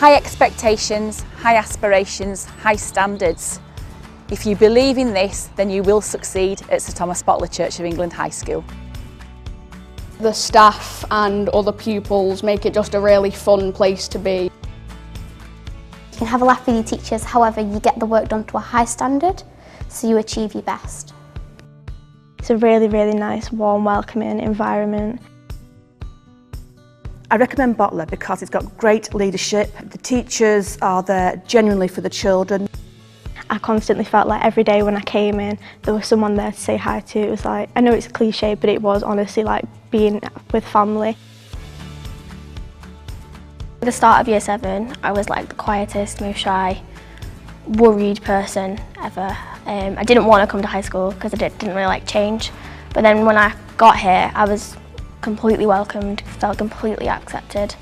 High expectations, high aspirations, high standards. If you believe in this, then you will succeed at Sir Thomas Boteler Church of England High School. The staff and other pupils make it just a really fun place to be. You can have a laugh with your teachers, however you get the work done to a high standard, so you achieve your best. It's a really, really nice, warm, welcoming environment. I recommend Boteler because it's got great leadership. The teachers are there genuinely for the children. I constantly felt like every day when I came in, there was someone there to say hi to. It was like, I know it's a cliche, but it was honestly like being with family. At the start of year 7, I was like the quietest, most shy, worried person ever. I didn't want to come to high school because I didn't really like change. But then when I got here, I was completely welcomed, felt completely accepted.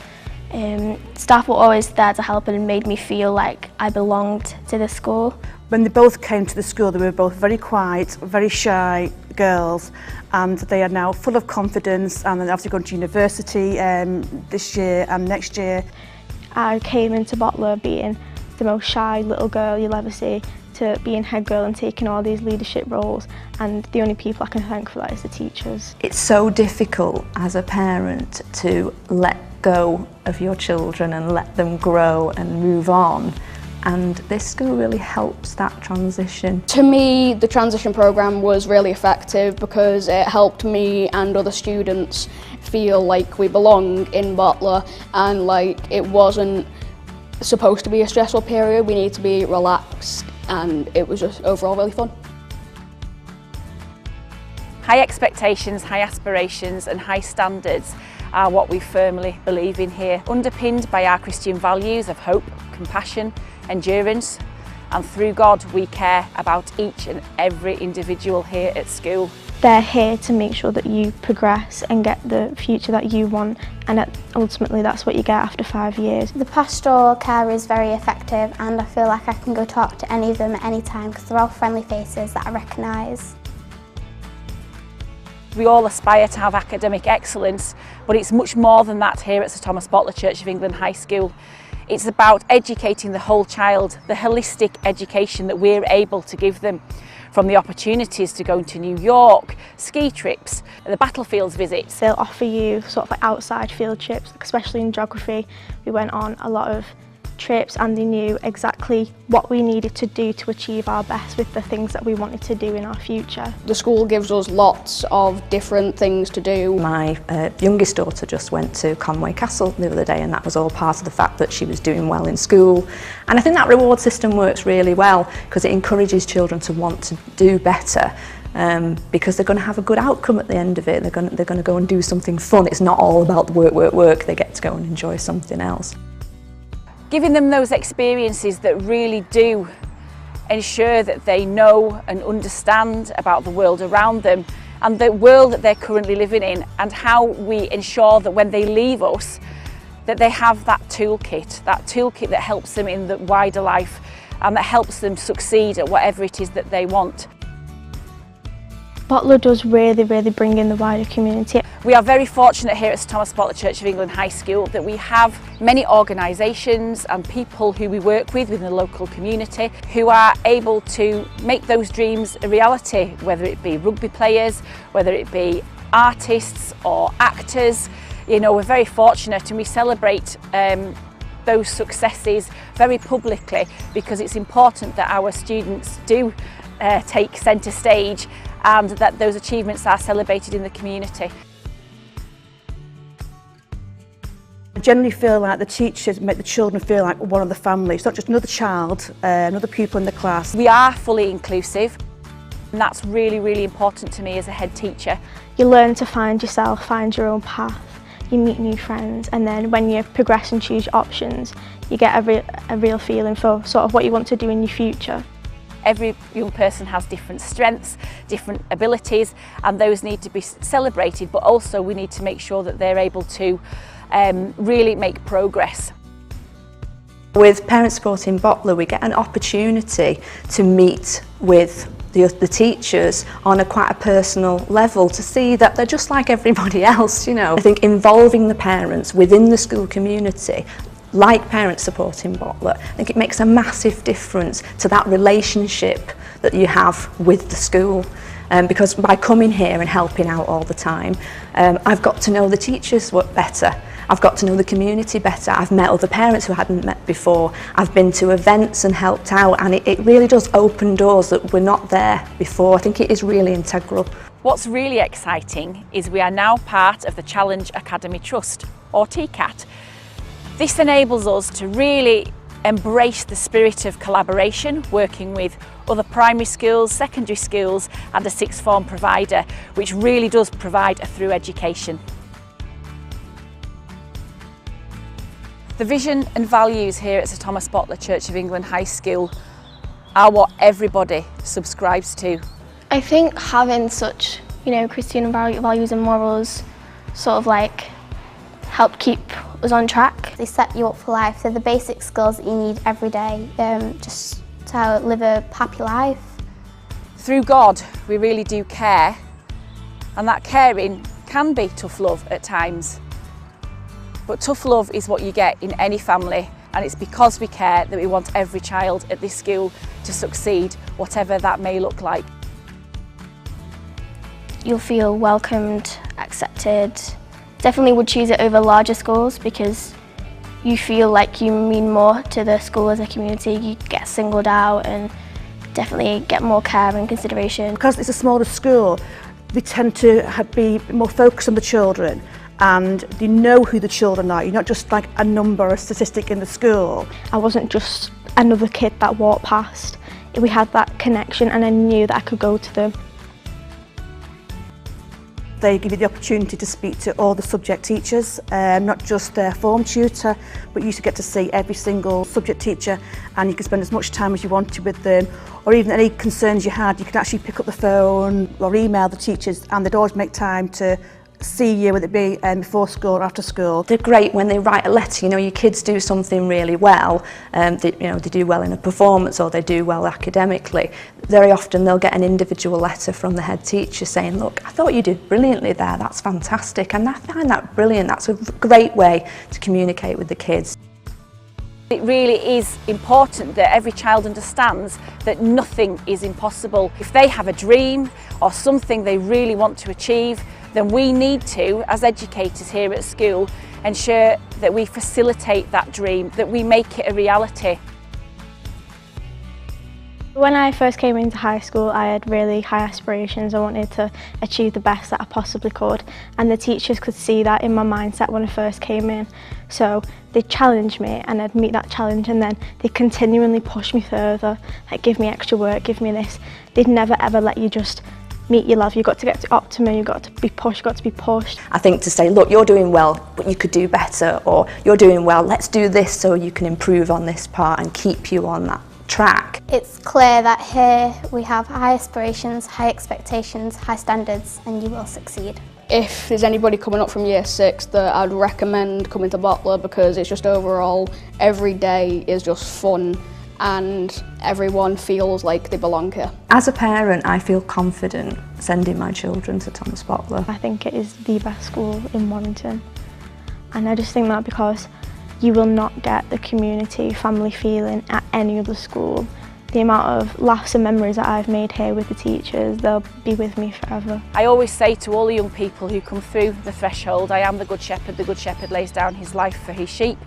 Staff were always there to help and made me feel like I belonged to the school. When they both came to the school, they were both very quiet, very shy girls, and they are now full of confidence, and they're obviously going to university this year and next year. I came into Boteler being the most shy little girl you'll ever see, to being head girl and taking all these leadership roles, and the only people I can thank for that is the teachers. It's so difficult as a parent to let go of your children and let them grow and move on, and this school really helps that transition. To me, the transition programme was really effective because it helped me and other students feel like we belong in Boteler, and like it wasn't supposed to be a stressful period. We need to be relaxed, and it was just overall really fun. High expectations, high aspirations and high standards are what we firmly believe in here, underpinned by our Christian values of hope, compassion, endurance, and through God we care about each and every individual here at school. They're here to make sure that you progress and get the future that you want, and ultimately that's what you get after 5 years. The pastoral care is very effective, and I feel like I can go talk to any of them at any time because they're all friendly faces that I recognise. We all aspire to have academic excellence, but it's much more than that here at Sir Thomas Boteler Church of England High School. It's about educating the whole child, the holistic education that we're able to give them, from the opportunities to go to New York, ski trips, the battlefields visits. They'll offer you sort of like outside field trips, especially in geography. We went on a lot of trips and they knew exactly what we needed to do to achieve our best with the things that we wanted to do in our future. The school gives us lots of different things to do. My youngest daughter just went to Conway Castle the other day, and that was all part of the fact that she was doing well in school. And I think that reward system works really well because it encourages children to want to do better. Because they're going to have a good outcome at the end of it. They're going to go and do something fun. It's not all about the work, work, work. They get to go and enjoy something else. Giving them those experiences that really do ensure that they know and understand about the world around them and the world that they're currently living in, and how we ensure that when they leave us that they have that toolkit that helps them in the wider life and that helps them succeed at whatever it is that they want. Boteler does really bring in the wider community. We are very fortunate here at Sir Thomas Boteler Church of England High School that we have many organisations and people who we work with within the local community who are able to make those dreams a reality, whether it be rugby players, whether it be artists or actors. You know, we're very fortunate and we celebrate those successes very publicly because it's important that our students do take centre stage and that those achievements are celebrated in the community. I generally feel like the teachers make the children feel like one of the family. It's not just another child, another pupil in the class. We are fully inclusive, and that's really important to me as a head teacher. You learn to find yourself, find your own path, you meet new friends, and then when you progress and choose your options, you get a real feeling for sort of what you want to do in your future. Every young person has different strengths, different abilities, and those need to be celebrated, but also we need to make sure that they're able to really make progress. With Parent Support in Boteler, we get an opportunity to meet with the teachers on quite a personal level to see that they're just like everybody else, you know. I think involving the parents within the school community like parent support in Boteler, I think it makes a massive difference to that relationship that you have with the school. Because by coming here and helping out all the time, I've got to know the teachers better. I've got to know the community better. I've met other parents who I hadn't met before. I've been to events and helped out, and it really does open doors that were not there before. I think it is really integral. What's really exciting is we are now part of the Challenge Academy Trust, or TCAT. This enables us to really embrace the spirit of collaboration, working with other primary schools, secondary schools and a sixth form provider, which really does provide a through education. The vision and values here at Sir Thomas Boteler Church of England High School are what everybody subscribes to. I think having such, Christian values and morals sort of like help keep us on track. They set you up for life. They're the basic skills that you need every day just to live a happy life. Through God, we really do care, and that caring can be tough love at times. But tough love is what you get in any family, and it's because we care that we want every child at this school to succeed, whatever that may look like. You'll feel welcomed, accepted. Definitely would choose it over larger schools because you feel like you mean more to the school as a community. You get singled out and definitely get more care and consideration. Because it's a smaller school, they tend to be more focused on the children, and they know who the children are. You're not just like a number or a statistic in the school. I wasn't just another kid that walked past. We had that connection and I knew that I could go to them. They give you the opportunity to speak to all the subject teachers, not just their form tutor, but you get to see every single subject teacher, and you can spend as much time as you wanted with them, or even any concerns you had, you could actually pick up the phone or email the teachers, and they'd always make time to see you, whether it be before school or after school. They're great when they write a letter. Your kids do something really well, they do well in a performance or they do well academically. Very often they'll get an individual letter from the head teacher saying, look, I thought you did brilliantly there, that's fantastic, and I find that brilliant. That's a great way to communicate with the kids. It really is important that every child understands that nothing is impossible. If they have a dream or something they really want to achieve, then we need to, as educators here at school, ensure that we facilitate that dream, that we make it a reality. When I first came into high school, I had really high aspirations. I wanted to achieve the best that I possibly could, and the teachers could see that in my mindset when I first came in. So they challenged me and I'd meet that challenge, and then they continually push me further, like give me extra work, give me this. They'd never ever let you just meet your level. You've got to get to optimum, you've got to be pushed, I think to say, look, you're doing well, but you could do better, or you're doing well, let's do this so you can improve on this part and keep you on that track. It's clear that here we have high aspirations, high expectations, high standards, and you will succeed. If there's anybody coming up from year 6, that I'd recommend coming to Boteler, because it's just overall, every day is just fun and everyone feels like they belong here. As a parent, I feel confident sending my children to Thomas Boteler. I think it is the best school in Warrington, and I just think that because you will not get the community, family feeling at any other school. The amount of laughs and memories that I've made here with the teachers, they'll be with me forever. I always say to all the young people who come through the threshold, I am the good shepherd lays down his life for his sheep.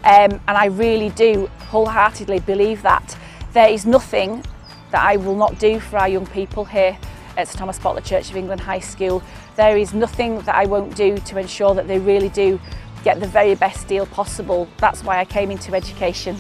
And I really do wholeheartedly believe that. There is nothing that I will not do for our young people here at Sir Thomas Boteler Church of England High School. There is nothing that I won't do to ensure that they really do get the very best deal possible. That's why I came into education.